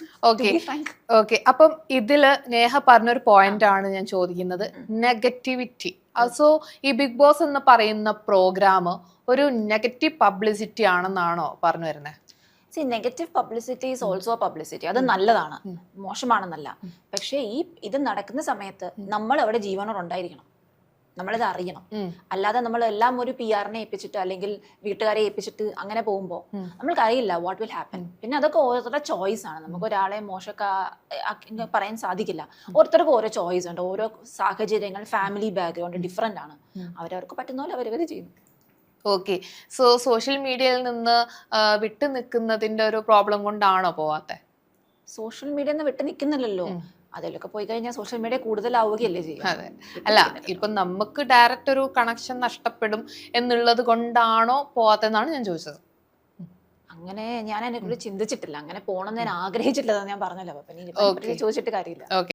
വിചാരിച്ചു. Okay okay. അപ്പം ഇതില് നേഹ പറഞ്ഞൊരു പോയിന്റ് ആണ് ഞാൻ ചോദിക്കുന്നത്, നെഗറ്റിവിറ്റി. സോ ഈ ബിഗ് ബോസ് എന്ന് പറയുന്ന പ്രോഗ്രാം ഒരു നെഗറ്റീവ് പബ്ലിസിറ്റി ആണെന്നാണോ പറഞ്ഞു വരുന്നത്? Negative publicity is also publicity. അത് നല്ലതാണ്, മോശമാണെന്നല്ല. പക്ഷേ ഇത് നടക്കുന്ന സമയത്ത് നമ്മൾ അവിടെ ജീവനോടുണ്ടായിരിക്കണം, നമ്മളിത് അറിയണം. അല്ലാതെ നമ്മൾ എല്ലാം ഒരു PR-നെ ഏൽപ്പിച്ചിട്ട് അല്ലെങ്കിൽ വീട്ടുകാരെ ഏൽപ്പിച്ചിട്ട് അങ്ങനെ പോകുമ്പോൾ നമ്മൾക്ക് അറിയില്ല വാട്ട് വിൽ ഹാപ്പൻ. പിന്നെ അതൊക്കെ ഓരോരുത്തരുടെ ചോയ്സ് ആണ്. നമുക്ക് ഒരാളെ പറയാൻ സാധിക്കില്ല. ഓരോരുത്തർക്കും ഓരോ ചോയ്സ് ഉണ്ട്, ഓരോ സാഹചര്യങ്ങൾ, ഫാമിലി ബാക്ക്ഗ്രൗണ്ട് ഡിഫറെന്റ് ആണ്. അവരവർക്ക് പറ്റുന്ന പോലെ അവരവർ ചെയ്യുന്നു. ഓക്കെ. സോ സോഷ്യൽ മീഡിയയിൽ നിന്ന് വിട്ടു നിൽക്കുന്നതിന്റെ ഒരു പ്രോബ്ലം കൊണ്ടാണോ പോവാത്തെ? സോഷ്യൽ മീഡിയ വിട്ട് നിൽക്കുന്നില്ലല്ലോ. അതിലൊക്കെ പോയി കഴിഞ്ഞാൽ സോഷ്യൽ മീഡിയ കൂടുതലാവുകയല്ലേ ചെയ്യുക. അതെ. അല്ല, ഇപ്പൊ നമുക്ക് ഡയറക്റ്റ് ഒരു കണക്ഷൻ നഷ്ടപ്പെടും എന്നുള്ളത് കൊണ്ടാണോ പോവാത്തെന്നാണ് ഞാൻ ചോദിച്ചത്. അങ്ങനെ ഞാൻ അതിനെക്കുറിച്ച് ചിന്തിച്ചിട്ടില്ല. അങ്ങനെ പോകണമെന്ന് ഞാൻ ആഗ്രഹിച്ചിട്ടില്ല, ഞാൻ പറഞ്ഞല്ലോ. അപ്പൊ ചോദിച്ചിട്ട് കാര്യമില്ല. ഓക്കെ.